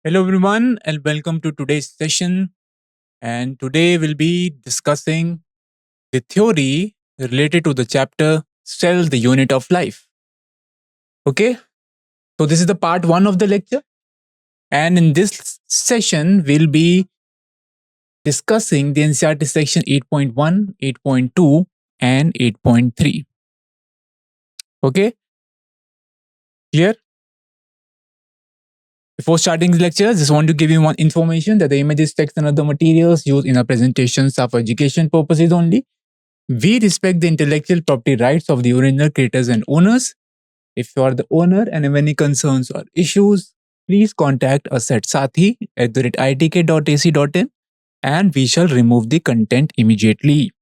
Hello, everyone, and welcome to today's session. And today we'll be discussing the theory related to the chapter Cell, the Unit of Life. Okay, so this is the part one of the lecture. And in this session, we'll be discussing the NCERT section 8.1, 8.2, and 8.3. Okay, clear? Before starting the lecture, just want to give you one information that the images, text, and other materials used in our presentations are for education purposes only. We respect the intellectual property rights of the original creators and owners. If you are the owner and have any concerns or issues, please contact us at sathi@itk.ac.in and we shall remove the content immediately.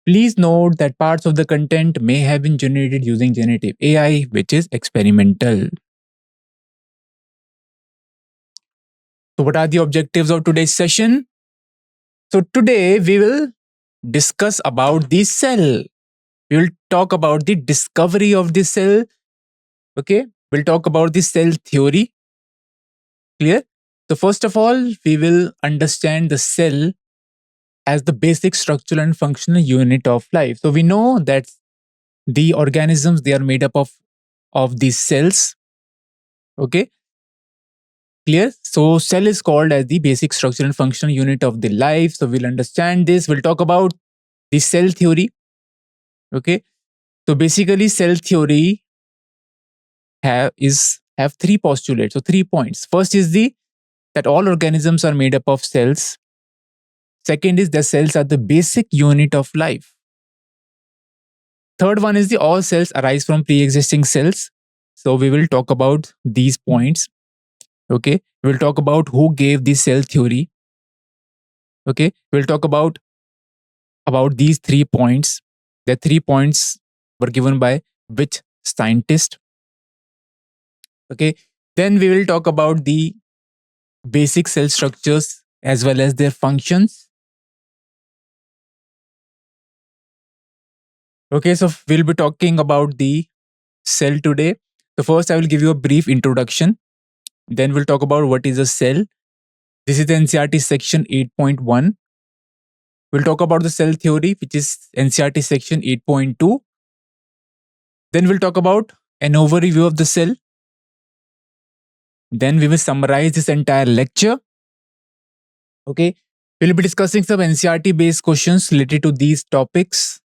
Please note that parts of the content may have been generated using generative AI, which is experimental. So, what are the objectives of today's session? So, today we will discuss about the cell. We will talk about the discovery of the cell. Okay, we'll talk about the cell theory. Clear? So, first of all, we will understand the cell as the basic structural and functional unit of life. So, we know that the organisms they are made up of these cells. Okay, clear? So, cell is called as the basic structural and functional unit of the life. So, we'll understand this. We'll talk about the cell theory. Okay, so basically, cell theory have three postulates. So, 3 points. First is that all organisms are made up of cells. Second is the cells are the basic unit of life. Third one is the all cells arise from pre-existing cells. So we will talk about these points. Okay, we'll talk about who gave the cell theory. Okay, we'll talk about these 3 points. The 3 points were given by which scientist. Okay, then we will talk about the basic cell structures as well as their functions. Okay, so we'll be talking about the cell today. So first, I will give you a brief introduction. Then we'll talk about what is a cell. This is the NCERT section 8.1. We'll talk about the cell theory, which is NCERT section 8.2. Then we'll talk about an overview of the cell. Then we will summarize this entire lecture. Okay, we'll be discussing some NCERT based questions related to these topics.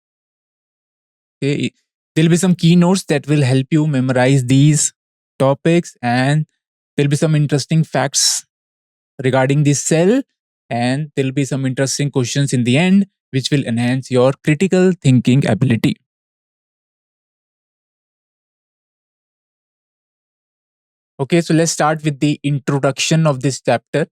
Okay, there'll be some keynotes that will help you memorize these topics, and there'll be some interesting facts regarding this cell, and there'll be some interesting questions in the end which will enhance your critical thinking ability. Okay, so let's start with the introduction of this chapter.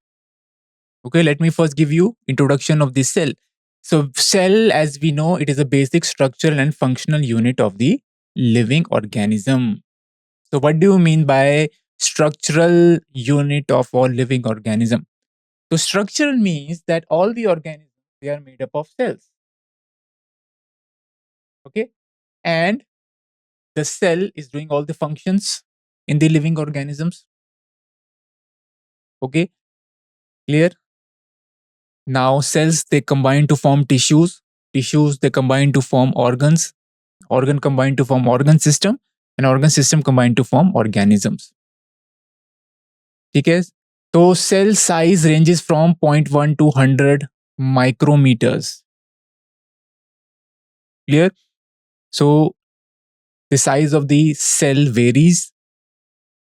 Okay, let me first give you introduction of the cell. So cell, as we know, it is a basic structural and functional unit of the living organism. So what do you mean by structural unit of all living organism? So structural means that all the organisms they are made up of cells. Okay, and the cell is doing all the functions in the living organisms. Okay, clear? Now cells they combine to form tissues. Tissues they combine to form organs. Organ combine to form organ system, and organ system combine to form organisms. Okay, so cell size ranges from 0.1 to 100 micrometers. Clear? So the size of the cell varies.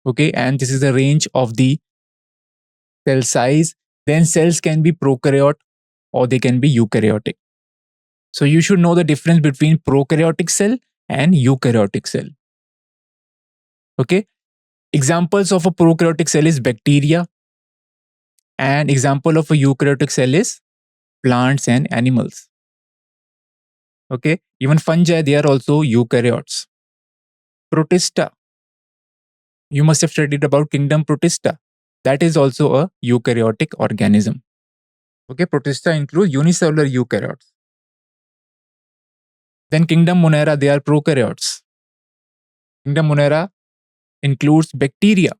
Okay, and this is the range of the cell size. Then cells can be prokaryote or they can be eukaryotic. So you should know the difference between prokaryotic cell and eukaryotic cell. Okay, examples of a prokaryotic cell is bacteria, and example of a eukaryotic cell is plants and animals. Okay, even fungi they are also eukaryotes. Protista, you must have studied about kingdom Protista. That is also a eukaryotic organism. Okay, Protista includes unicellular eukaryotes. Then kingdom Monera, they are prokaryotes. Kingdom Monera includes bacteria.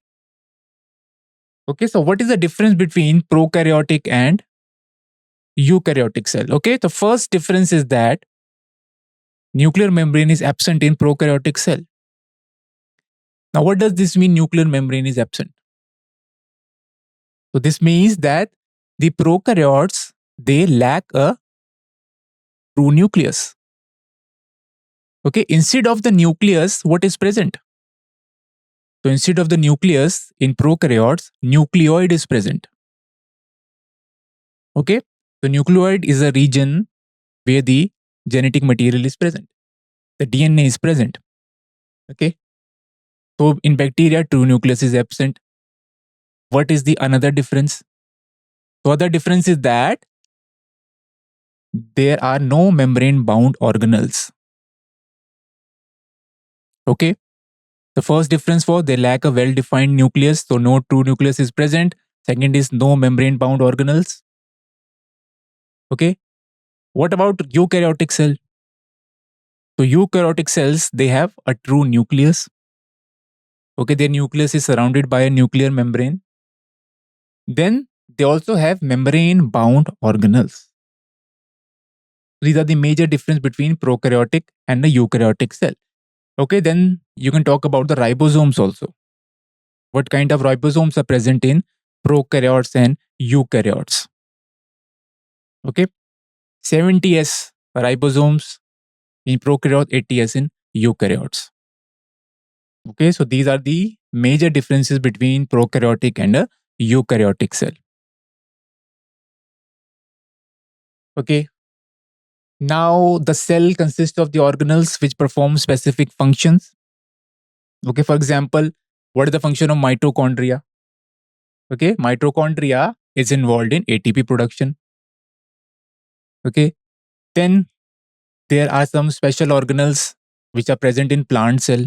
Okay, so what is the difference between prokaryotic and eukaryotic cell? Okay, the first difference is that nuclear membrane is absent in prokaryotic cell. Now, what does this mean, nuclear membrane is absent? So this means that the prokaryotes, they lack a true nucleus. Okay, instead of the nucleus, what is present? So instead of the nucleus in prokaryotes, nucleoid is present. Okay, so nucleoid is a region where the genetic material is present. The DNA is present. Okay, so in bacteria, true nucleus is absent. What is the another difference? The other difference is that there are no membrane bound organelles. Okay, the first difference was they lack a well defined nucleus, so no true nucleus is present. Second is no membrane bound organelles. Okay, what about eukaryotic cell? So eukaryotic cells, they have a true nucleus. Okay, their nucleus is surrounded by a nuclear membrane. Then they also have membrane bound organelles. These are the major difference between prokaryotic and the eukaryotic cell. Okay, then you can talk about the ribosomes also. What kind of ribosomes are present in prokaryotes and eukaryotes? Okay, 70S ribosomes in prokaryote, 80S in eukaryotes. Okay, so these are the major differences between prokaryotic and a eukaryotic cell. Okay, now the cell consists of the organelles which perform specific functions. Okay, for example, what is the function of mitochondria? Okay, mitochondria is involved in ATP production. Okay, then there are some special organelles which are present in plant cell.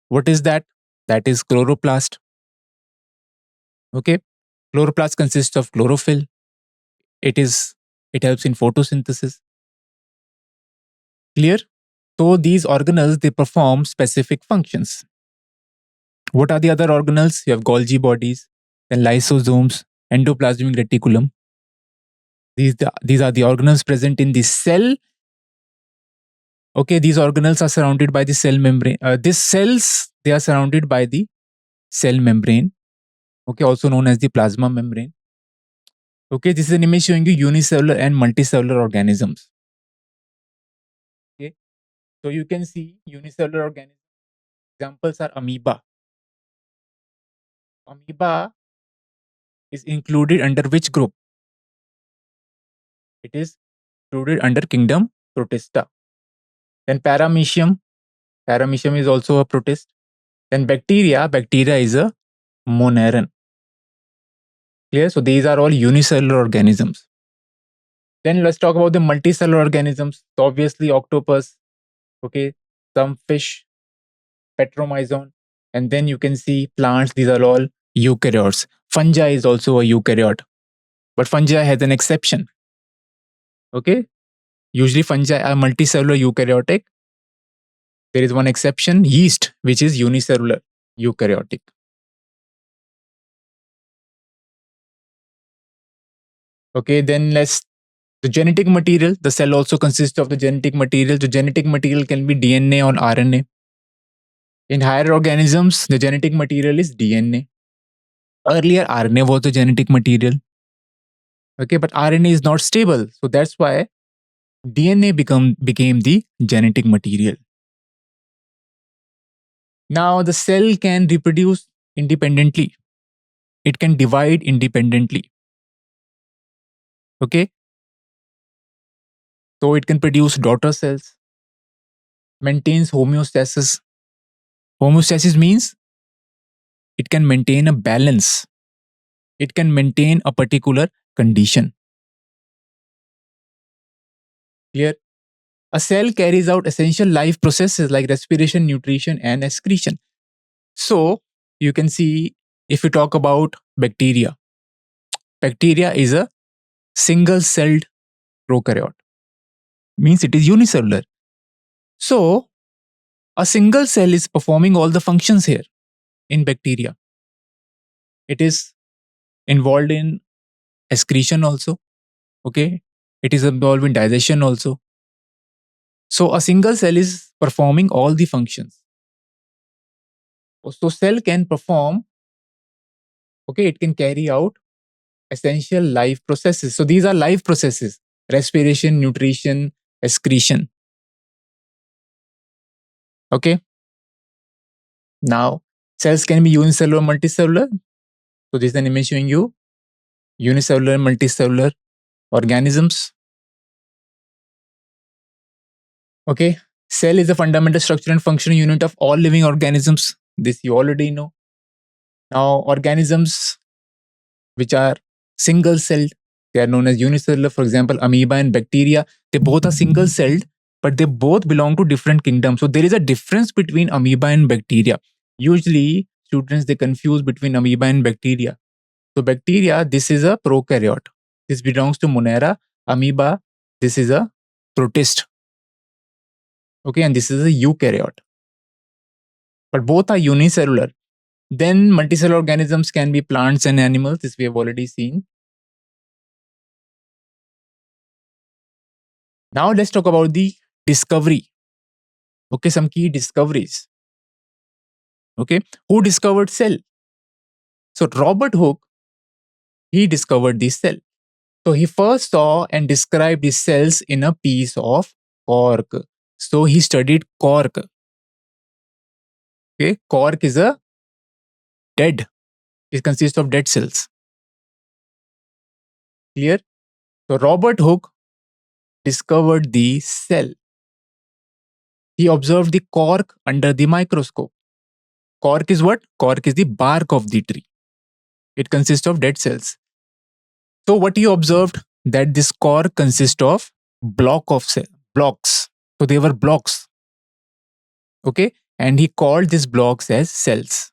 What is that? That is chloroplast. Okay, chloroplast consists of chlorophyll. It helps in photosynthesis. Clear? So these organelles, they perform specific functions. What are the other organelles? You have Golgi bodies, then lysosomes, endoplasmic reticulum. These are the organelles present in the cell. Okay, these organelles are surrounded by the cell membrane. These cells, they are surrounded by the cell membrane. Okay, also known as the plasma membrane. Okay, this is an image showing you unicellular and multicellular organisms. Okay, so you can see unicellular organisms. Examples are amoeba. Amoeba is included under which group? It is included under kingdom Protista. Then paramecium. Paramecium is also a protist. Then bacteria. Bacteria is a moneron. Clear? So these are all unicellular organisms. Then let's talk about the multicellular organisms. So obviously octopus. Okay, some fish, petromyzon, and then you can see plants. These are all eukaryotes. Fungi is also a eukaryote, but fungi has an exception. Okay, usually fungi are multicellular eukaryotic. There is one exception, yeast, which is unicellular eukaryotic. Okay, then the genetic material. The cell also consists of the genetic material. The genetic material can be DNA or RNA. In higher organisms, the genetic material is DNA. Earlier, RNA was the genetic material. Okay, but RNA is not stable. So that's why DNA became the genetic material. Now, the cell can reproduce independently. It can divide independently. Okay. So it can produce daughter cells, maintains homeostasis. Homeostasis means it can maintain a balance. It can maintain a particular condition. Here, a cell carries out essential life processes like respiration, nutrition, and excretion. So you can see if you talk about bacteria, bacteria is a single-celled prokaryote. Means it is unicellular. So a single cell is performing all the functions here in bacteria. It is involved in excretion also. Okay. It is involved in digestion also. So a single cell is performing all the functions. So cell can perform, okay, it can carry out essential life processes. So these are life processes: respiration, nutrition, excretion. Okay. Now, cells can be unicellular, multicellular. So this is an image showing you unicellular, multicellular organisms. Okay. Cell is a fundamental structure and functional unit of all living organisms. This you already know. Now, organisms which are single celled, they are known as unicellular. For example, amoeba and bacteria, they both are single celled, but they both belong to different kingdoms. So there is a difference between amoeba and bacteria. Usually, students they confuse between amoeba and bacteria. So bacteria, this is a prokaryote. This belongs to Monera. Amoeba, this is a protist. Okay, and this is a eukaryote. But both are unicellular. Then multicellular organisms can be plants and animals. This we have already seen. Now let's talk about the discovery. Okay, some key discoveries. Okay, who discovered cell? So Robert Hooke, he discovered the cell. So he first saw and described the cells in a piece of cork. So he studied cork. Okay, cork is a dead. It consists of dead cells. Clear? So Robert Hooke discovered the cell. He observed the cork under the microscope. Cork is what? Cork is the bark of the tree. It consists of dead cells. So what he observed, that this cork consists of blocks. So they were blocks. Okay, and he called these blocks as cells.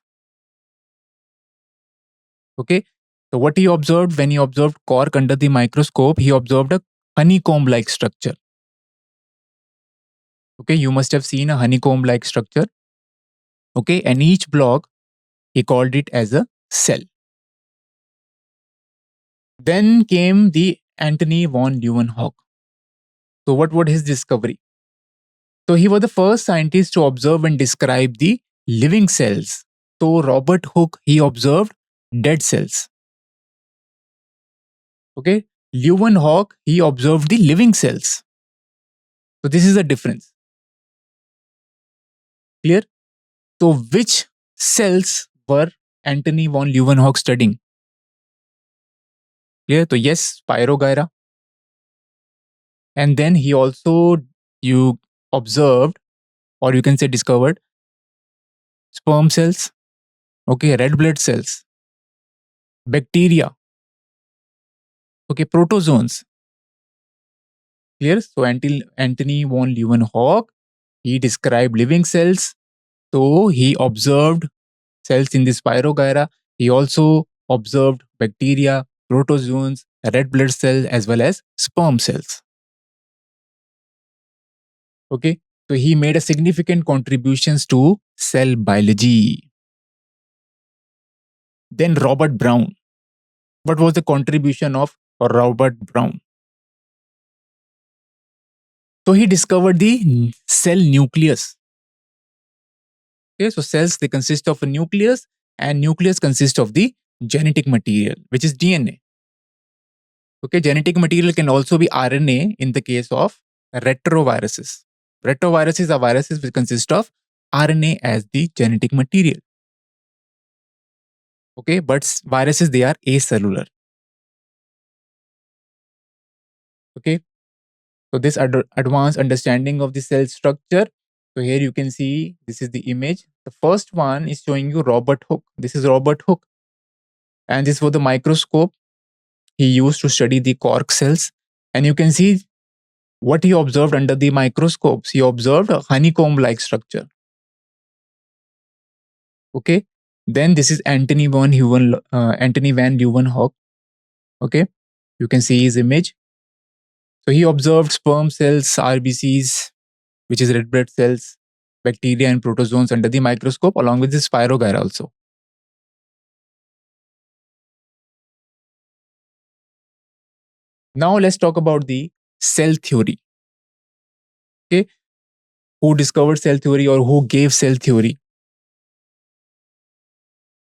Okay, so what he observed when he observed cork under the microscope, he observed a honeycomb-like structure. Okay, you must have seen a honeycomb-like structure. Okay, and each block he called it as a cell. Then came the Antony von Leeuwenhoek. So what was his discovery? So he was the first scientist to observe and describe the living cells. So Robert Hooke, he observed dead cells. Okay, Leeuwenhoek, he observed the living cells. So this is the difference. Clear? So which cells were Antony von Leeuwenhoek studying? Clear? So yes, Spirogyra. And then he also you observed, or you can say discovered, sperm cells, okay, red blood cells, bacteria, okay, protozoans. Clear? So Antony von Leeuwenhoek, he described living cells. So he observed cells in the Spirogyra. He also observed bacteria, protozoans, red blood cells, as well as sperm cells. Okay, so he made a significant contributions to cell biology. Then Robert Brown. What was the contribution of Robert Brown? So he discovered the cell nucleus. Okay, so cells they consist of a nucleus, and nucleus consists of the genetic material, which is DNA. Okay, genetic material can also be RNA in the case of retroviruses. Retroviruses are viruses which consist of RNA as the genetic material. Okay, but viruses they are acellular. Okay, so this advanced understanding of the cell structure. So here you can see this is the image. The first one is showing you Robert Hooke. This is Robert Hooke, and this was the microscope he used to study the cork cells. And you can see what he observed under the microscopes. He observed a honeycomb-like structure. Okay. Then this is Antony van Leeuwenhoek. Okay. You can see his image. So he observed sperm cells, RBCs, which is red blood cells, bacteria and protozoans under the microscope, along with the Spirogyra also. Now let's talk about the cell theory. Okay, who discovered cell theory or who gave cell theory?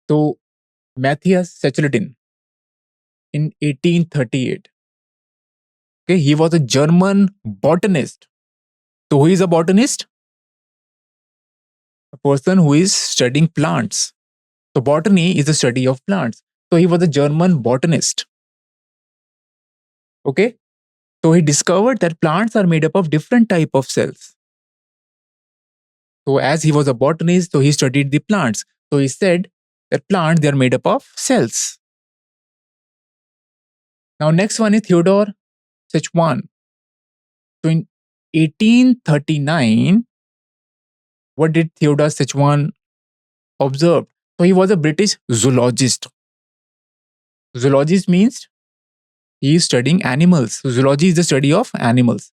So Matthias Sachletin in 1838. Okay, he was a German botanist. So who is a botanist? A person who is studying plants. So botany is the study of plants. So he was a German botanist. Okay, so he discovered that plants are made up of different type of cells. So as he was a botanist, so he studied the plants. So he said that plants, they are made up of cells. Now next one is Theodore Szechuan. So in 1839, what did Theodore Szechuan observe? So he was a British zoologist. Zoologist means he is studying animals. So zoology is the study of animals.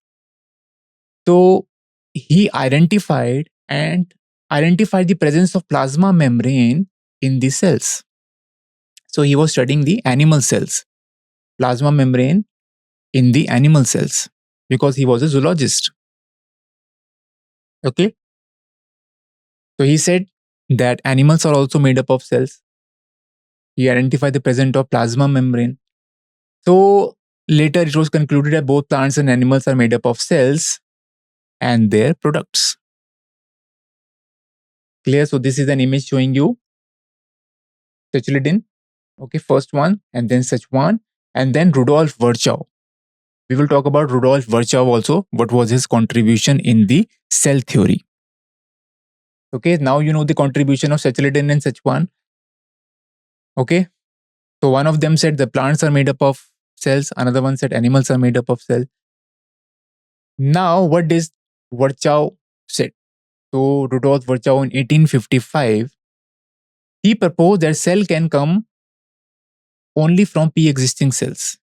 So he identified the presence of plasma membrane in the cells. So he was studying the animal cells, plasma membrane in the animal cells, because he was a zoologist. Okay. So he said that animals are also made up of cells. He identified the presence of plasma membrane. So later it was concluded that both plants and animals are made up of cells and their products. Clear? So this is an image showing you Sachletin, okay, first one, and then Szechuan, and then Rudolf Virchow. We will talk about Rudolf Virchow also, what was his contribution in the cell theory. Okay, now you know the contribution of Sachletin and Szechuan. Okay, so one of them said the plants are made up of cells, another one said animals are made up of cells. Now, what does Virchow said? So Rudolf Virchow in 1855, he proposed that cell can come only from pre-existing cells.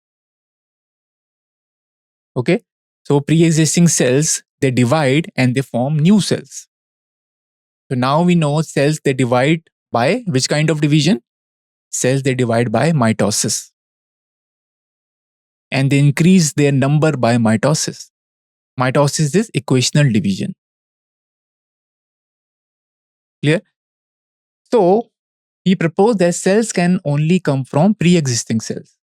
Okay, so pre-existing cells, they divide and they form new cells. So now we know cells, they divide by which kind of division? Cells, they divide by mitosis. And they increase their number by mitosis. Mitosis is equational division. Clear? So he proposed that cells can only come from pre-existing cells.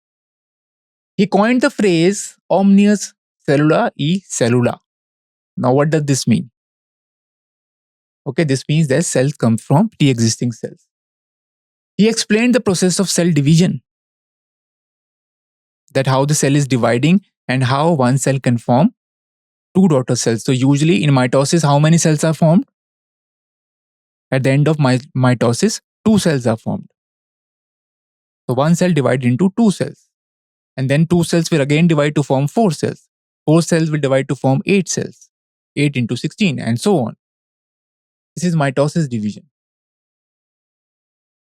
He coined the phrase omnius cellula e cellula. Now, what does this mean? Okay, this means that cells come from pre-existing cells. He explained the process of cell division, that how the cell is dividing and how one cell can form two daughter cells. So usually in mitosis, how many cells are formed? At the end of mitosis, two cells are formed. So one cell divided into two cells. And then two cells will again divide to form four cells. Four cells will divide to form eight cells. 8 into 16 and so on. This is mitosis division.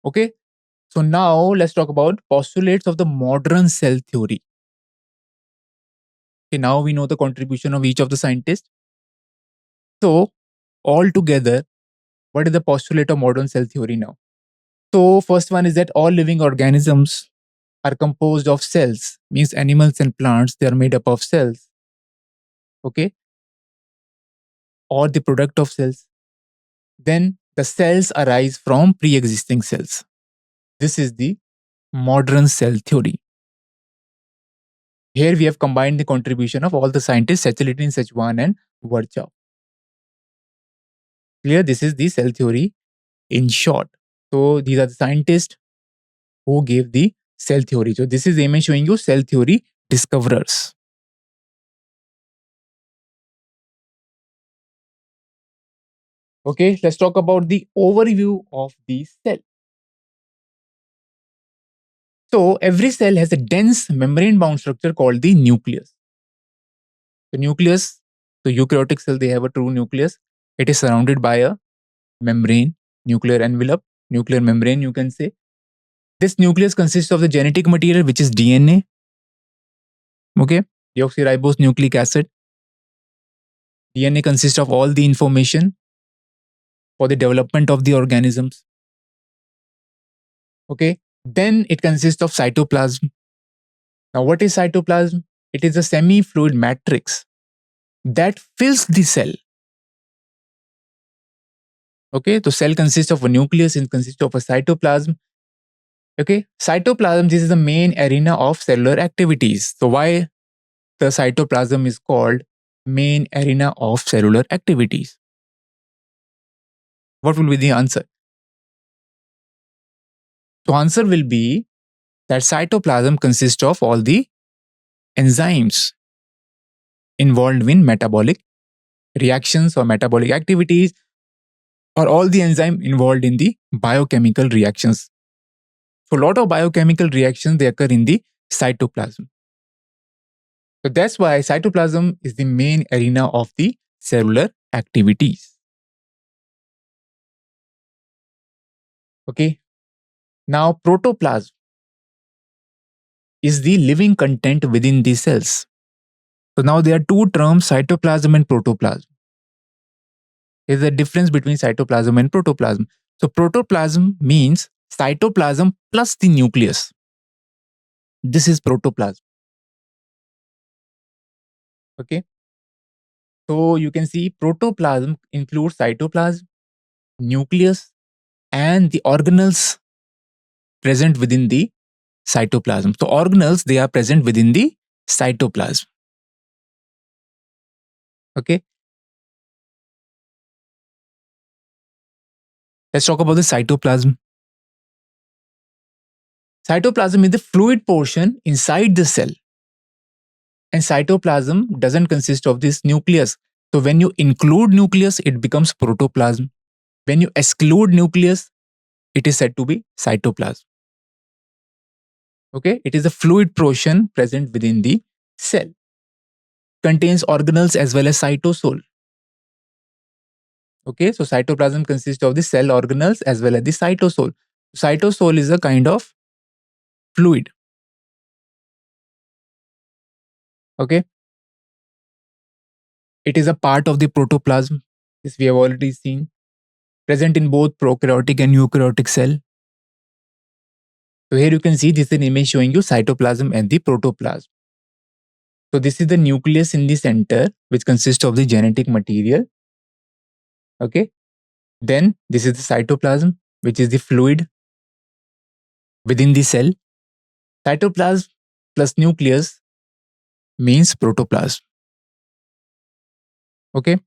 Okay. So now let's talk about postulates of the modern cell theory. Okay, now we know the contribution of each of the scientists. So all together, what is the postulate of modern cell theory now? So first one is that all living organisms are composed of cells, means animals and plants, they are made up of cells. Okay. Or the product of cells. Then the cells arise from pre-existing cells. This is the modern cell theory. Here we have combined the contribution of all the scientists, Sachletin, Szechuan, and Virchow. Clear? This is the cell theory in short. So these are the scientists who gave the cell theory. So this is the image showing you cell theory discoverers. Okay, let's talk about the overview of the cell. So every cell has a dense membrane-bound structure called the nucleus. The nucleus, the eukaryotic cell, they have a true nucleus. It is surrounded by a membrane, nuclear envelope, nuclear membrane, you can say. This nucleus consists of the genetic material, which is DNA. Okay, deoxyribose nucleic acid. DNA consists of all the information for the development of the organisms. Okay, then it consists of cytoplasm. Now, what is cytoplasm? It is a semi-fluid matrix that fills the cell. Okay, the cell consists of a nucleus and consists of a cytoplasm. Okay, cytoplasm, this is the main arena of cellular activities. So why the cytoplasm is called main arena of cellular activities? What will be the answer? So answer will be that cytoplasm consists of all the enzymes involved in metabolic reactions or metabolic activities, or all the enzyme involved in the biochemical reactions. So a lot of biochemical reactions, they occur in the cytoplasm. So that's why cytoplasm is the main arena of the cellular activities. Okay. Now protoplasm is the living content within the cells. So now there are two terms, cytoplasm and protoplasm. There is a difference between cytoplasm and protoplasm. So protoplasm means cytoplasm plus the nucleus. This is protoplasm. Okay. So you can see protoplasm includes cytoplasm, nucleus, and the organelles present within the cytoplasm. So organelles, they are present within the cytoplasm. Okay. Let's talk about the cytoplasm. Cytoplasm is the fluid portion inside the cell. And cytoplasm doesn't consist of this nucleus. So when you include nucleus, it becomes protoplasm. When you exclude nucleus, it is said to be cytoplasm. Okay, it is a fluid portion present within the cell. Contains organelles as well as cytosol. Okay, so cytoplasm consists of the cell organelles as well as the cytosol. Cytosol is a kind of fluid. Okay, it is a part of the protoplasm. This we have already seen. Present in both prokaryotic and eukaryotic cell. So here you can see this is an image showing you cytoplasm and the protoplasm. So this is the nucleus in the center, which consists of the genetic material. Okay. Then this is the cytoplasm, which is the fluid within the cell. Cytoplasm plus nucleus means protoplasm. Okay.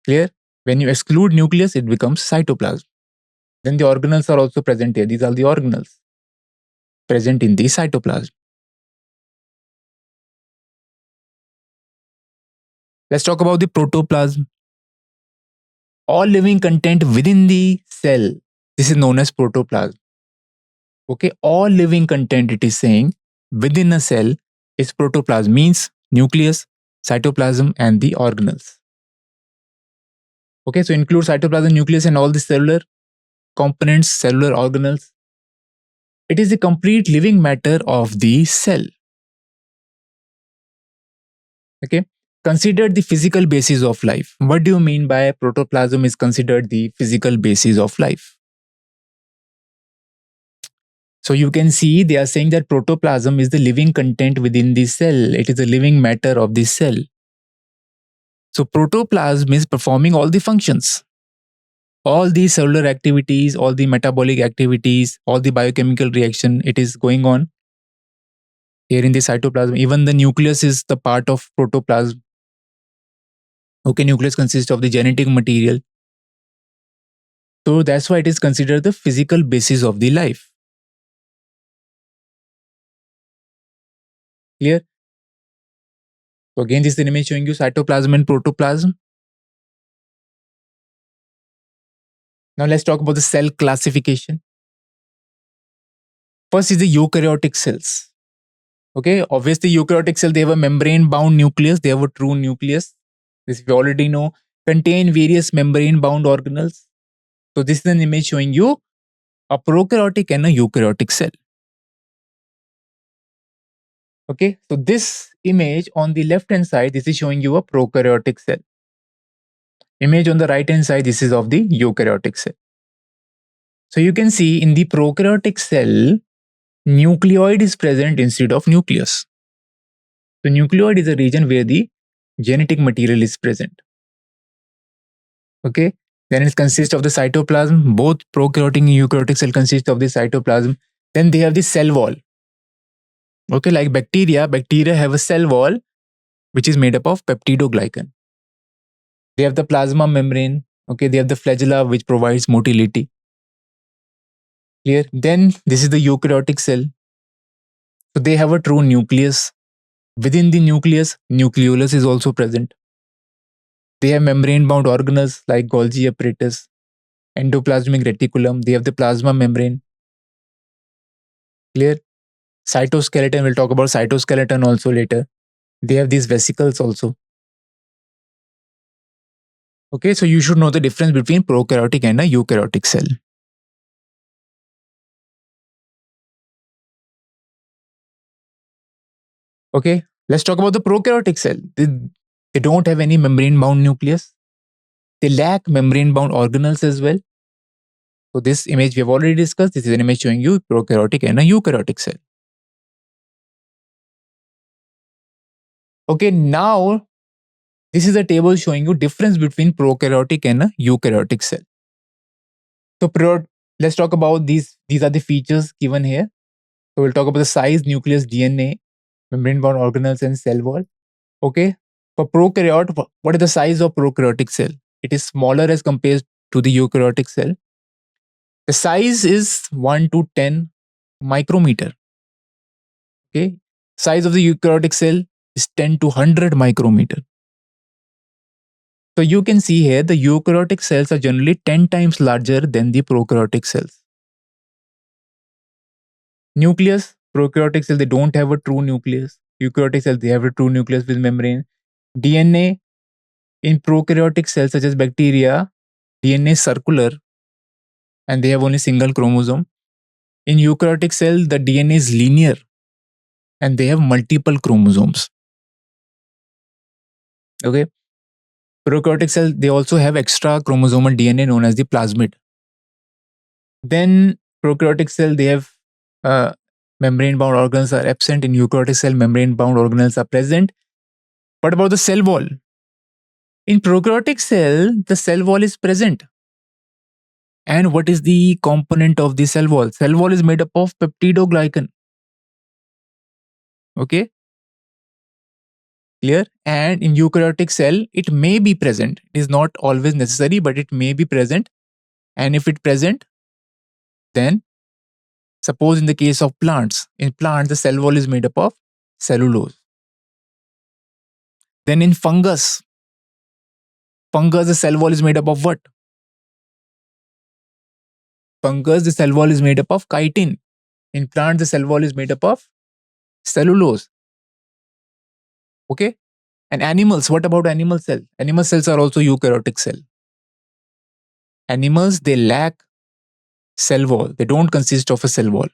Clear? When you exclude nucleus, it becomes cytoplasm. Then the organelles are also present here. These are the organelles present in the cytoplasm. Let's talk about the protoplasm. All living content within the cell. This is known as protoplasm. Okay, all living content, it is saying, within a cell is protoplasm, means nucleus, cytoplasm, and the organelles. Okay, so include cytoplasm, nucleus, and all the cellular components, cellular organelles. It is the complete living matter of the cell. Okay, considered the physical basis of life. What do you mean by protoplasm is considered the physical basis of life? So you can see they are saying that protoplasm is the living content within the cell. It is the living matter of the cell. So protoplasm is performing all the functions. All the cellular activities, all the metabolic activities, all the biochemical reaction, it is going on here in the cytoplasm. Even the nucleus is the part of protoplasm. Okay, nucleus consists of the genetic material. So that's why it is considered the physical basis of the life. Clear? So again, this is an image showing you cytoplasm and protoplasm. Now let's talk about the cell classification. First is the eukaryotic cells. Okay, obviously eukaryotic cell, they have a membrane-bound nucleus. They have a true nucleus. This we already know. Contain various membrane-bound organelles. So this is an image showing you a prokaryotic and a eukaryotic cell. Okay, so this image on the left-hand side, this is showing you a prokaryotic cell. Image on the right-hand side, this is of the eukaryotic cell. So you can see in the prokaryotic cell, nucleoid is present instead of nucleus. So nucleoid is a region where the genetic material is present. Okay. Then it consists of the cytoplasm. Both prokaryotic and eukaryotic cell consist of the cytoplasm. Then they have the cell wall. Okay, like bacteria have a cell wall which is made up of peptidoglycan. They have the plasma membrane. Okay, they have the flagella which provides motility. Clear? Then this is the eukaryotic cell. So they have a true nucleus. Within the nucleus, nucleolus is also present. They have membrane-bound organelles like Golgi apparatus, endoplasmic reticulum. They have the plasma membrane. Clear? Cytoskeleton, we'll talk about cytoskeleton also later. They have these vesicles also. Okay, so you should know the difference between prokaryotic and a eukaryotic cell. Okay, let's talk about the prokaryotic cell. They don't have any membrane-bound nucleus. They lack membrane-bound organelles as well. So this image we have already discussed. This is an image showing you prokaryotic and a eukaryotic cell. Okay, now this is a table showing you difference between prokaryotic and a eukaryotic cell. So let's talk about these. These are the features given here. So we'll talk about the size, nucleus, DNA, membrane-bound organelles, and cell wall. Okay, for prokaryote, what is the size of prokaryotic cell? It is smaller as compared to the eukaryotic cell. The size is 1 to 10 micrometer. Okay, size of the eukaryotic cell is 10 to 100 micrometer. So you can see here the eukaryotic cells are generally 10 times larger than the prokaryotic cells. Nucleus, prokaryotic cell, they don't have a true nucleus. Eukaryotic cells, they have a true nucleus with membrane. DNA, in prokaryotic cells such as bacteria, DNA is circular and they have only single chromosome. In eukaryotic cell, the DNA is linear and they have multiple chromosomes. Okay. Prokaryotic cell, they also have extra chromosomal DNA known as the plasmid. Then prokaryotic cell, they have membrane-bound organelles are absent. In eukaryotic cell, membrane-bound organelles are present. What about the cell wall? In prokaryotic cell, the cell wall is present. And what is the component of the cell wall? Cell wall is made up of peptidoglycan. Okay. Clear? And in eukaryotic cell, it may be present. It is not always necessary, but it may be present. And if it's present, then suppose in the case of plants, in plants, the cell wall is made up of cellulose. Then in fungus, the cell wall is made up of what? Fungus, the cell wall is made up of chitin. In plant, the cell wall is made up of cellulose. Okay. And animals, what about animal cell? Animal cells are also eukaryotic cell. Animals, they lack cell wall. They don't consist of a cell wall.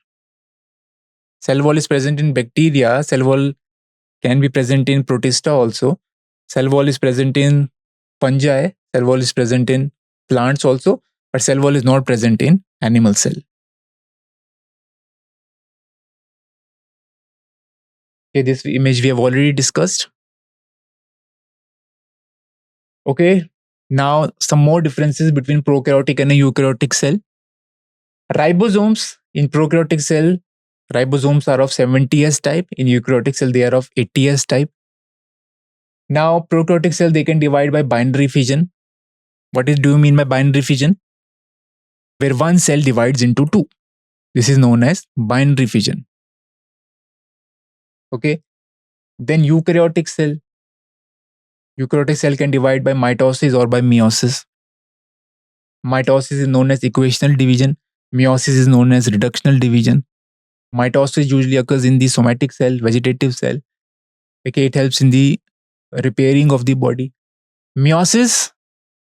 Cell wall is present in bacteria. Cell wall can be present in protista also. Cell wall is present in fungi. Cell wall is present in plants also. But cell wall is not present in animal cell. Okay, this image we have already discussed. Okay, now some more differences between prokaryotic and a eukaryotic cell. Ribosomes in prokaryotic cell, ribosomes are of 70S type. In eukaryotic cell, they are of 80S type. Now, prokaryotic cell, they can divide by binary fission. What do you mean by binary fission? Where one cell divides into two. This is known as binary fission. Okay. Then eukaryotic cell. Eukaryotic cell can divide by mitosis or by meiosis. Mitosis is known as equational division. Meiosis is known as reductional division. Mitosis usually occurs in the somatic cell, vegetative cell. Okay, it helps in the repairing of the body. Meiosis,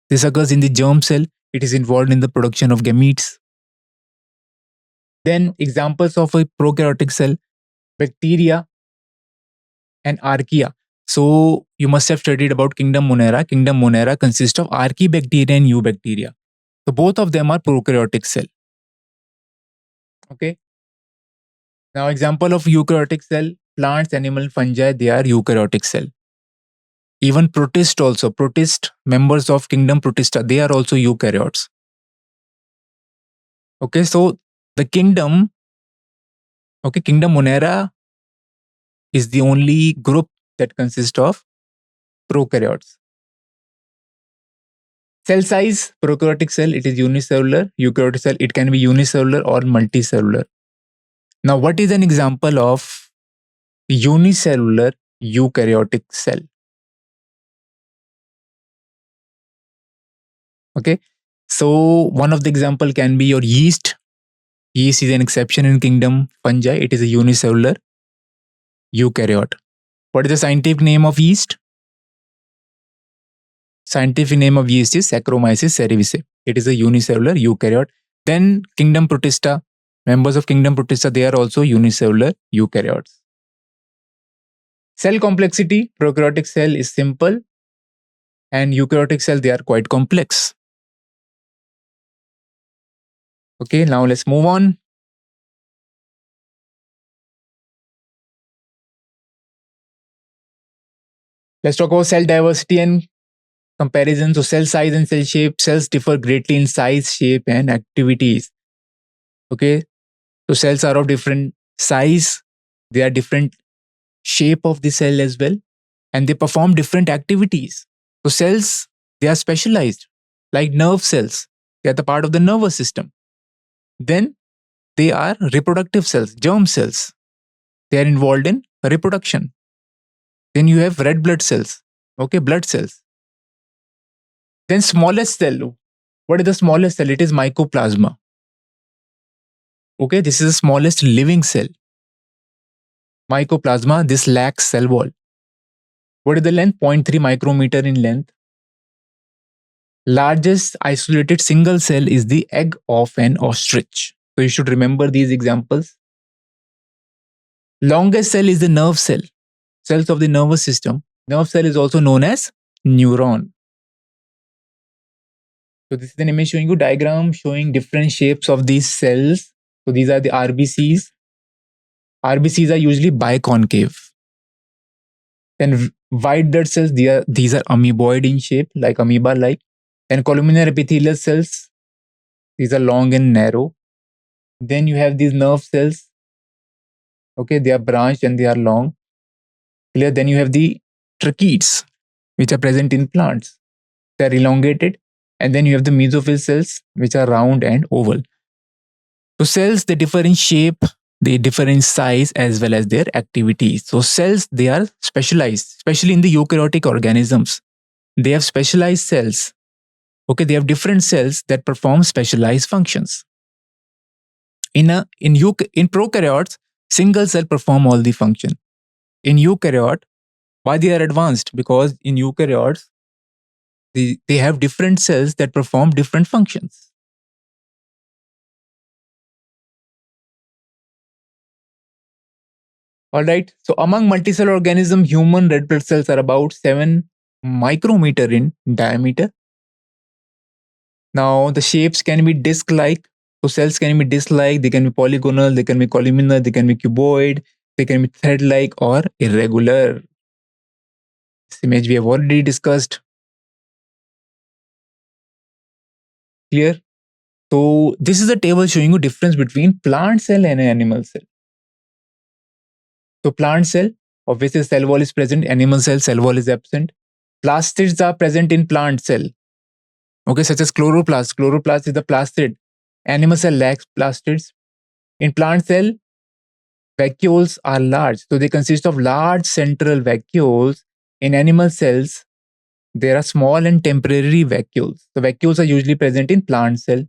this occurs in the germ cell. It is involved in the production of gametes. Then examples of a prokaryotic cell, bacteria and archaea. So you must have studied about kingdom Monera. Kingdom Monera consists of archaebacteria and eubacteria. So both of them are prokaryotic cell. Okay. Now example of eukaryotic cell, plants, animal, fungi, they are eukaryotic cell. Even protist also, protist, members of kingdom Protista, they are also eukaryotes. Okay, so the kingdom, kingdom Monera is the only group that consists of prokaryotes. Cell size, prokaryotic cell, it is unicellular. Eukaryotic cell, it can be unicellular or multicellular. Now, what is an example of unicellular eukaryotic cell? Okay, so one of the example can be your yeast. Yeast is an exception in kingdom fungi. It is a unicellular eukaryote. What is the scientific name of yeast? Scientific name of yeast is Saccharomyces cerevisiae. It is a unicellular eukaryote. Then kingdom Protista, members of kingdom Protista, they are also unicellular eukaryotes. Cell complexity, prokaryotic cell is simple and eukaryotic cell, they are quite complex. Okay, now let's move on. Let's talk about cell diversity and comparison. So cell size and cell shape, cells differ greatly in size, shape, and activities. Okay, so cells are of different size, they are different shape of the cell as well, and they perform different activities. So cells, they are specialized, like nerve cells. They are the part of the nervous system. Then they are reproductive cells, germ cells. They are involved in reproduction. Then you have red blood cells, okay, blood cells. Then smallest cell. What is the smallest cell? It is mycoplasma. Okay, this is the smallest living cell. Mycoplasma, this lacks cell wall. What is the length? 0.3 micrometer in length. Largest isolated single cell is the egg of an ostrich. So you should remember these examples. Longest cell is the nerve cell, cells of the nervous system. Nerve cell is also known as neuron. So this is an image showing you diagram showing different shapes of these cells. So these are the RBCs. RBCs are usually biconcave. Then white blood cells, these are amoeboid in shape, like amoeba-like. And columnar epithelial cells, these are long and narrow. Then you have these nerve cells. Okay, they are branched and they are long. Clear? Then you have the tracheids, which are present in plants. They are elongated. And then you have the mesophyll cells, which are round and oval. So cells, they differ in shape, they differ in size as well as their activities. So cells, they are specialized, especially in the eukaryotic organisms. They have specialized cells. Okay, they have different cells that perform specialized functions. In prokaryotes, single cell perform all the function. In eukaryote, why they are advanced? Because in eukaryotes, they have different cells that perform different functions. All right. So among multicellular organisms, human red blood cells are about 7 micrometer in diameter. Now the shapes can be disc-like. So cells can be disc-like, they can be polygonal, they can be columnar, they can be cuboid, they can be thread-like or irregular. This image we have already discussed. Clear? So this is a table showing you difference between plant cell and animal cell. So plant cell, obviously cell wall is present, animal cell wall is absent. Plastids are present in plant cell. Okay, such as chloroplast. Chloroplast is the plastid. Animal cell lacks plastids. In plant cell, vacuoles are large. So they consist of large central vacuoles. In animal cells, there are small and temporary vacuoles. So vacuoles are usually present in plant cell.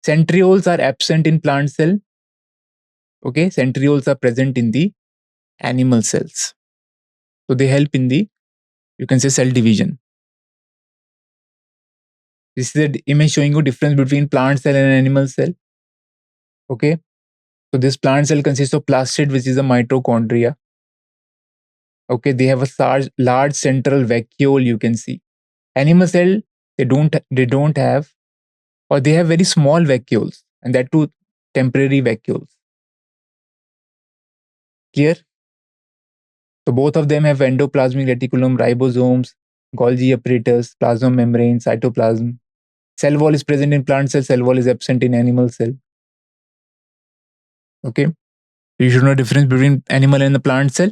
Centrioles are absent in plant cell. Okay, centrioles are present in the animal cells. So they help in the, you can say, cell division. This is the image showing you difference between plant cell and animal cell. Okay, so this plant cell consists of plastid, which is a mitochondria. Okay, they have a large central vacuole, you can see. Animal cell, they don't have, or they have very small vacuoles, and that too temporary vacuoles. Clear? So both of them have endoplasmic reticulum, ribosomes, Golgi apparatus, plasma membrane, cytoplasm. Cell wall is present in plant cell, cell wall is absent in animal cell. Okay. You should know the difference between animal and the plant cell.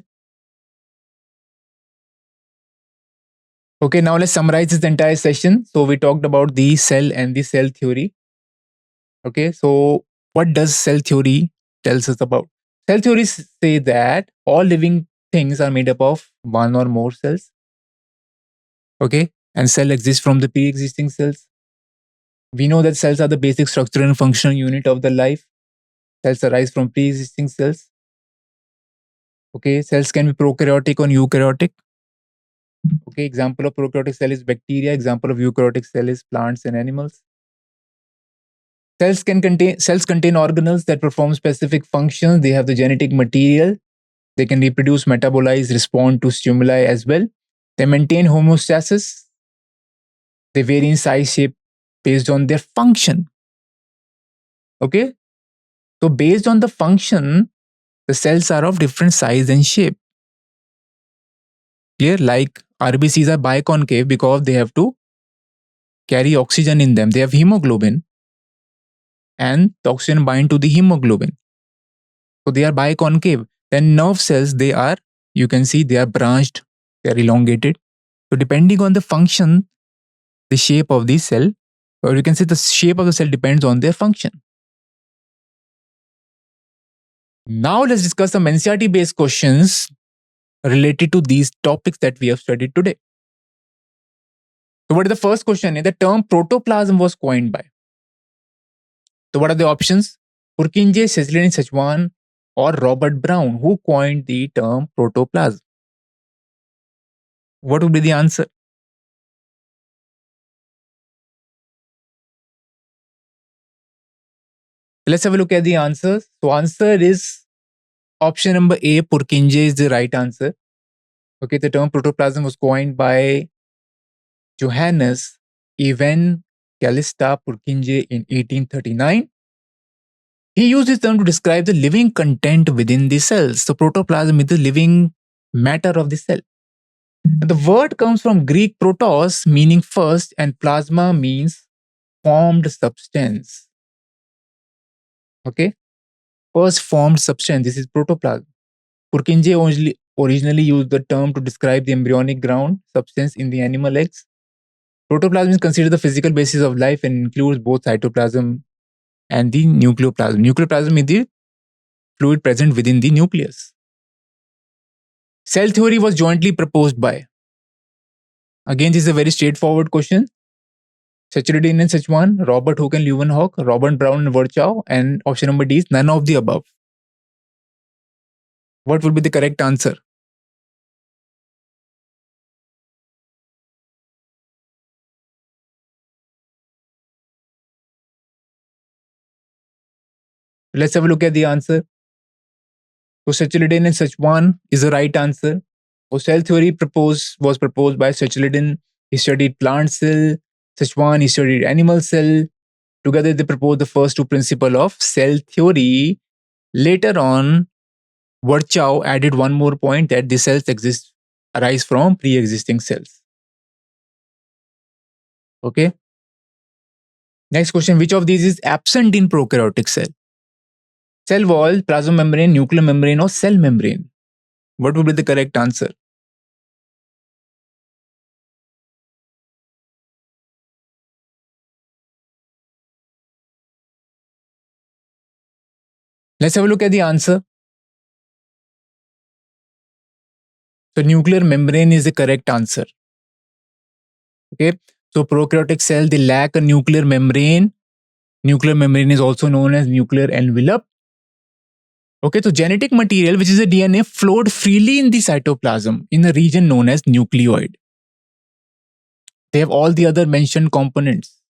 Okay, now let's summarize this entire session. So we talked about the cell and the cell theory. Okay, so what does cell theory tells us about? Cell theories say that all living things are made up of one or more cells. Okay, and cell exists from the pre-existing cells. We know that cells are the basic structural and functional unit of the life. Cells arise from pre-existing cells. Okay, cells can be prokaryotic or eukaryotic. Okay, example of prokaryotic cell is bacteria. Example of eukaryotic cell is plants and animals. Cells contain organelles that perform specific functions. They have the genetic material. They can reproduce, metabolize, respond to stimuli as well. They maintain homeostasis. They vary in size, shape based on their function. Okay, so based on the function, the cells are of different size and shape. Clear? Like RBCs are biconcave because they have to carry oxygen in them. They have hemoglobin, and the oxygen bind to the hemoglobin. So they are biconcave. Then nerve cells, you can see they are branched, they are elongated. So depending on the function, the shape of the cell, or you can say the shape of the cell depends on their function. Now let's discuss some NCERT based questions related to these topics that we have studied today. So what is the first question? The term protoplasm was coined by. So what are the options? Purkinje, Cecilin Sachwan, or Robert Brown, who coined the term protoplasm? What would be the answer? Let's have a look at the answers. So answer is option number A, Purkinje is the right answer. Okay, the term protoplasm was coined by Johannes Evangelista Purkinje in 1839. He used this term to describe the living content within the cells. So protoplasm is the living matter of the cell. The word comes from Greek protos, meaning first, and plasma means formed substance. Okay, first formed substance. This is protoplasm. Purkinje originally used the term to describe the embryonic ground substance in the animal eggs. Protoplasm is considered the physical basis of life and includes both cytoplasm and the nucleoplasm. Nucleoplasm is the fluid present within the nucleus. Cell theory was jointly proposed by. Again, this is a very straightforward question. Sacherdin and Sachwan, Robert Hooke and Leeuwenhoek, Robert Brown and Virchow, and option number D is none of the above. What would be the correct answer? Let's have a look at the answer. So Sacherdin and Sachwan is the right answer. So cell theory was proposed by Sacherdin. He studied plant cell. Sachwan, he studied animal cell. Together, they proposed the first two principles of cell theory. Later on, Virchow added one more point that the cells arise from pre-existing cells. Okay. Next question, which of these is absent in prokaryotic cell? Cell wall, plasma membrane, nuclear membrane, or cell membrane? What would be the correct answer? Let's have a look at the answer. So nuclear membrane is the correct answer. Okay. So prokaryotic cell, they lack a nuclear membrane. Nuclear membrane is also known as nuclear envelope. Okay, so genetic material, which is the DNA, flowed freely in the cytoplasm in a region known as nucleoid. They have all the other mentioned components.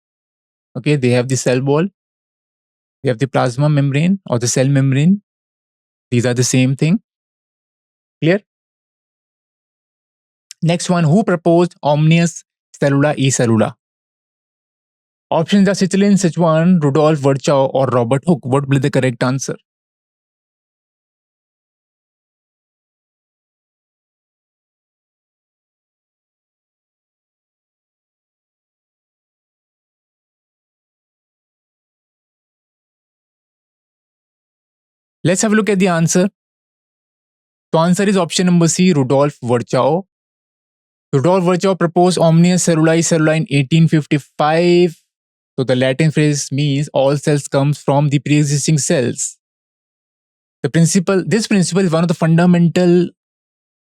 Okay, they have the cell wall, they have the plasma membrane or the cell membrane. These are the same thing. Clear? Next one, who proposed omnius cellula e cellula? Options are Cecilin Sachwan, Rudolf Virchow, or Robert Hooke. What will be the correct answer? Let's have a look at the answer. The answer is option number C, Rudolf Virchow. Rudolf Virchow proposed omnia celluli cellula in 1855. So the Latin phrase means all cells comes from the pre-existing cells. This principle is one of the fundamental,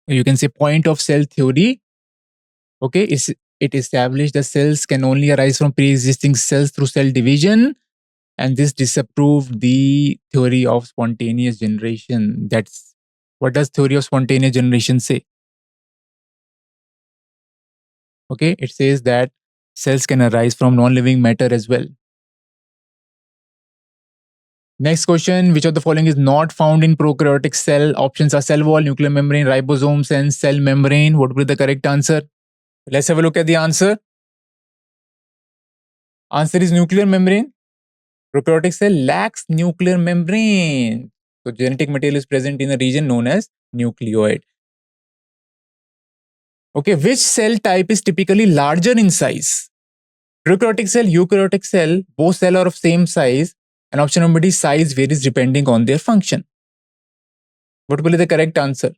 you can say, point of cell theory. Okay, it established that cells can only arise from pre-existing cells through cell division, and this disapproved the theory of spontaneous generation. That's what does theory of spontaneous generation say? Okay, it says that cells can arise from non-living matter as well. Next question, which of the following is not found in prokaryotic cell? Options are cell wall, nuclear membrane, ribosomes, and cell membrane. What would be the correct answer? Let's have a look at the answer. Answer is nuclear membrane. Prokaryotic cell lacks nuclear membrane. So genetic material is present in a region known as nucleoid. Okay, which cell type is typically larger in size? Prokaryotic cell, eukaryotic cell, both cells are of same size, and option number D, size varies depending on their function. What will be the correct answer?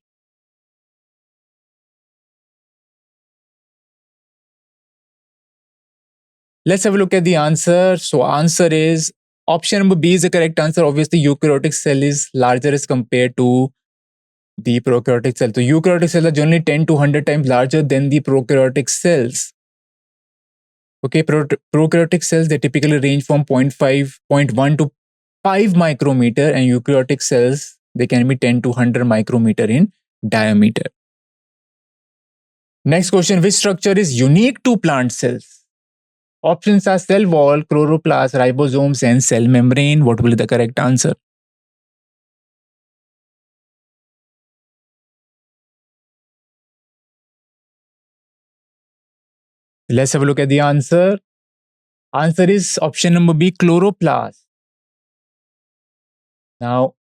Let's have a look at the answer. So answer is option number B is the correct answer. Obviously, eukaryotic cell is larger as compared to the prokaryotic cell. So eukaryotic cells are generally 10 to 100 times larger than the prokaryotic cells. Okay, prokaryotic cells, they typically range from 0.1 to 5 micrometer, and eukaryotic cells, they can be 10 to 100 micrometer in diameter. Next question, which structure is unique to plant cells? Options are cell wall, chloroplast, ribosomes, and cell membrane. What will be the correct answer? Let's have a look at the answer. Answer is option number B, chloroplast. Now,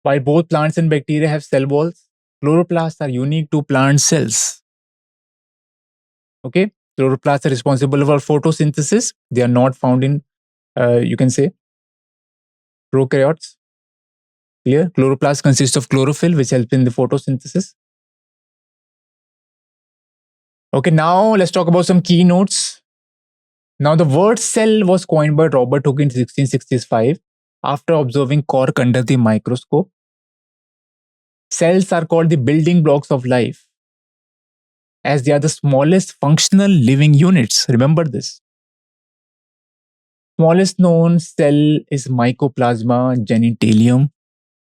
while both plants and bacteria have cell walls, chloroplasts are unique to plant cells. Okay, chloroplasts are responsible for photosynthesis. They are not found in, you can say, prokaryotes. Clear? Chloroplasts consist of chlorophyll, which helps in the photosynthesis. Okay, now let's talk about some keynotes. Now, the word cell was coined by Robert Hooke in 1665 after observing cork under the microscope. Cells are called the building blocks of life, as they are the smallest functional living units. Remember this. Smallest known cell is Mycoplasma genitalium.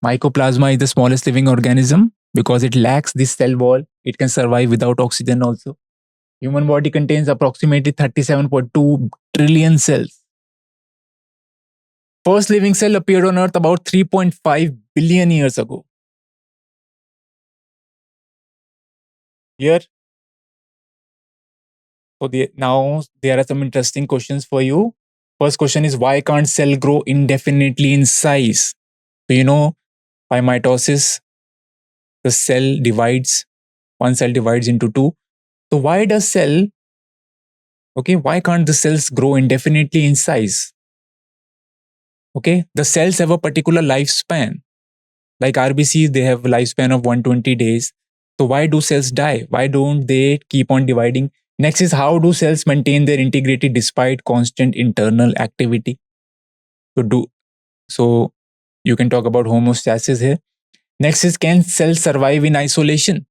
Mycoplasma is the smallest living organism because it lacks this cell wall. It can survive without oxygen also. Human body contains approximately 37.2 trillion cells. First living cell appeared on Earth about 3.5 billion years ago. Here. So now there are some interesting questions for you. First question is, why can't cell grow indefinitely in size? So you know, by mitosis, the cell divides, one cell divides into two. So why can't the cells grow indefinitely in size? Okay, the cells have a particular lifespan. Like RBCs, they have a lifespan of 120 days. So why do cells die? Why don't they keep on dividing? Next is, how do cells maintain their integrity despite constant internal activity? So you can talk about homeostasis here. Next is, can cells survive in isolation?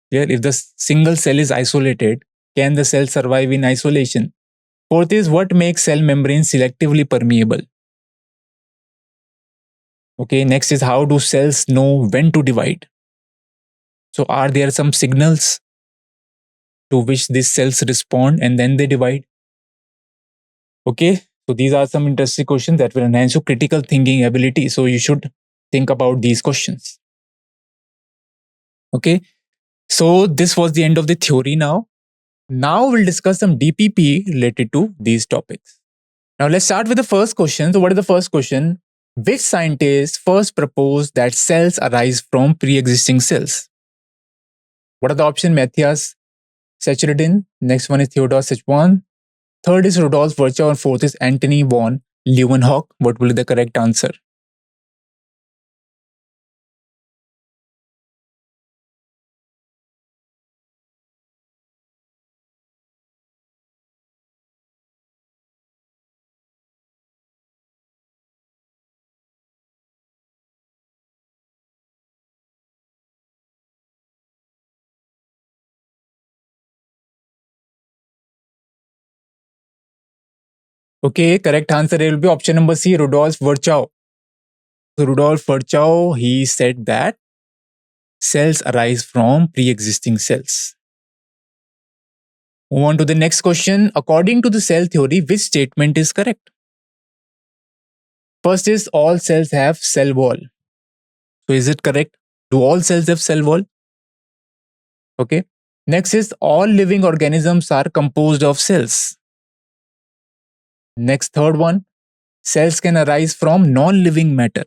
Here, if the single cell is isolated, can the cell survive in isolation? Fourth is, what makes cell membranes selectively permeable? Okay, next is, how do cells know when to divide? So are there some signals to which these cells respond and then they divide? Okay, so these are some interesting questions that will enhance your critical thinking ability. So you should think about these questions. Okay, so this was the end of the theory now. Now we'll discuss some DPP related to these topics. Now let's start with the first question. So what is the first question? Which scientist first proposed that cells arise from pre-existing cells? What are the options? Matthias Sacherdin. Next one is Theodor Sechwan. Third is Rudolf Virchow, and fourth is Antony von Leeuwenhoek, what will be the correct answer? Okay, correct answer will be option number C, Rudolf Virchow. So Rudolf Virchow, he said that cells arise from pre-existing cells. Move on to the next question. According to the cell theory, which statement is correct? First is all cells have cell wall. So is it correct? Do all cells have cell wall? Okay. Next is all living organisms are composed of cells. Next, third one, cells can arise from non-living matter.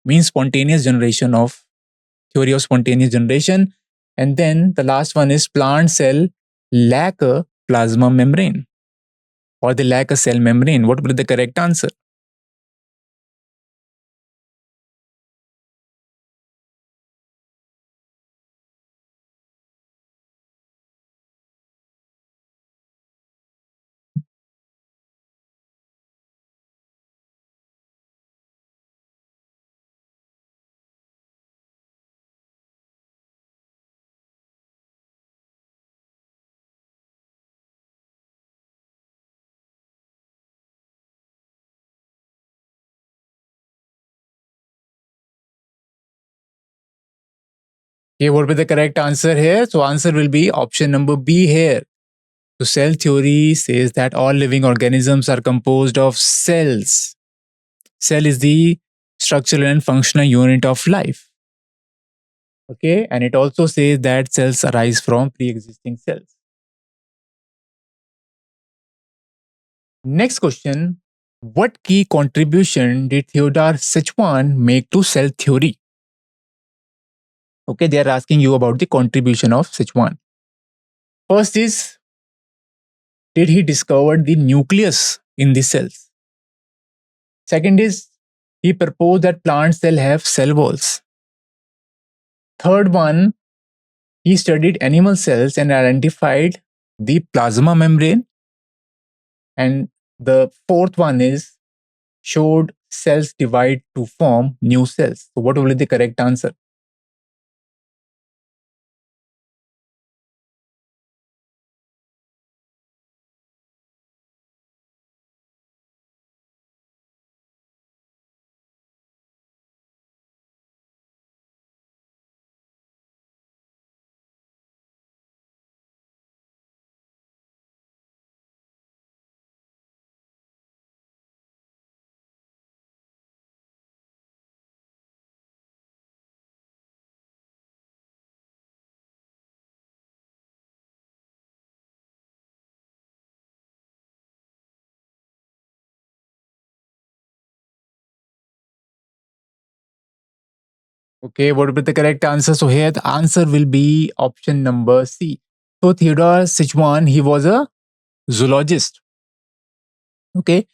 Means spontaneous generation of theory of spontaneous generation. And then the last one is plant cell lack a plasma membrane or they lack a cell membrane. What would be the correct answer? Okay, what will be the correct answer here? So answer will be option number B here. So cell theory says that all living organisms are composed of cells. Cell is the structural and functional unit of life. Okay, and it also says that cells arise from pre-existing cells. Next question. What key contribution did Theodore Szechuan make to cell theory? Okay, they are asking you about the contribution of Szechuan. First is, did he discover the nucleus in the cells? Second is, he proposed that plant cells have cell walls. Third one, he studied animal cells and identified the plasma membrane. And the fourth one is, showed cells divide to form new cells. So what will be the correct answer? Okay, what would be the correct answer? So here the answer will be option number C. So Theodore Szechuan, he was a zoologist. Okay,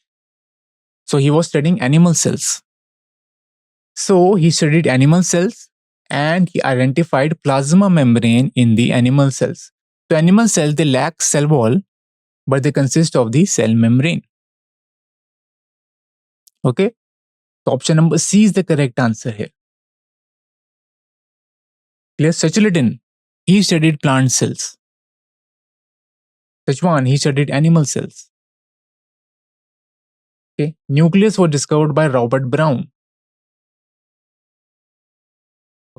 so he was studying animal cells. So he studied animal cells and he identified plasma membrane in the animal cells. So animal cells, they lack cell wall, but they consist of the cell membrane. Okay, so option number C is the correct answer here. Clear? Szechuan, he studied plant cells. Szechuan, he studied animal cells. Okay, nucleus was discovered by Robert Brown.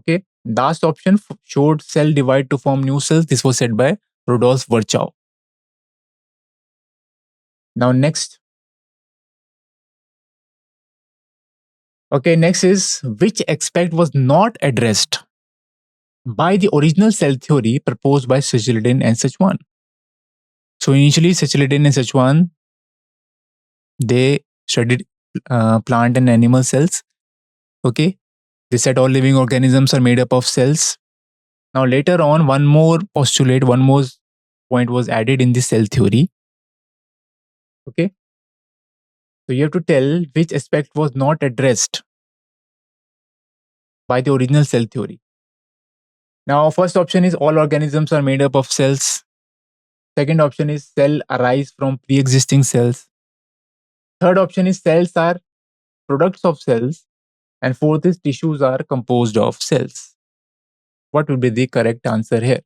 Okay, last option showed cell divide to form new cells. This was said by Rudolf Virchow. Now next. Okay, next is which aspect was not addressed by the original cell theory proposed by Szechuan and Szechuan. So initially Szechuan and Szechuan, they studied plant and animal cells. Okay, they said all living organisms are made up of cells. Now later on, one more postulate, one more point was added in the cell theory. Okay, So you have to tell which aspect was not addressed by the original cell theory. Now, first option is all organisms are made up of cells. Second option is cell arise from pre-existing cells. Third option is cells are products of cells. And fourth is tissues are composed of cells. What would be the correct answer here?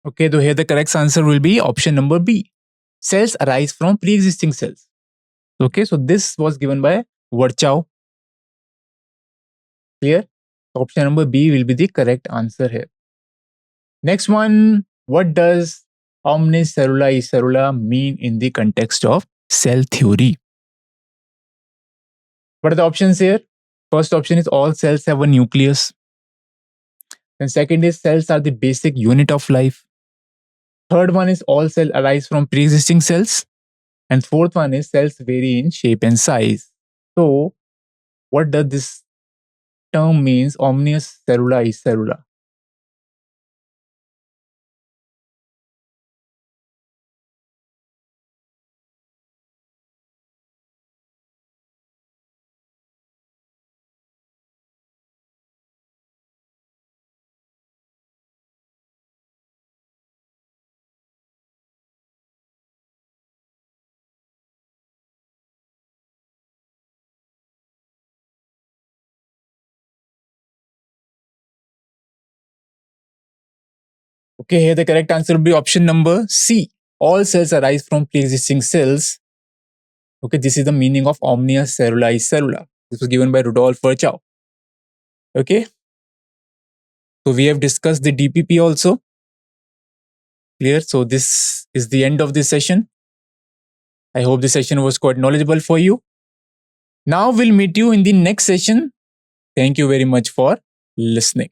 Okay, so here the correct answer will be option number B. Cells arise from pre-existing cells. Okay, so this was given by Virchow. Clear? Option number B will be the correct answer here. Next one, what does omnis cellula cellula mean in the context of cell theory? What are the options here? First option is all cells have a nucleus. Then second is cells are the basic unit of life. Third one is all cells arise from pre-existing cells. And fourth one is cells vary in shape and size. So what does this term means, omnis cellula cellula? Okay, here the correct answer will be option number C. All cells arise from pre-existing cells. Okay, this is the meaning of omnis cellula cellula. This was given by Rudolf Virchow. Okay, so we have discussed the DPP also. Clear? So this is the end of this session. I hope this session was quite knowledgeable for you. Now we'll meet you in the next session. Thank you very much for listening.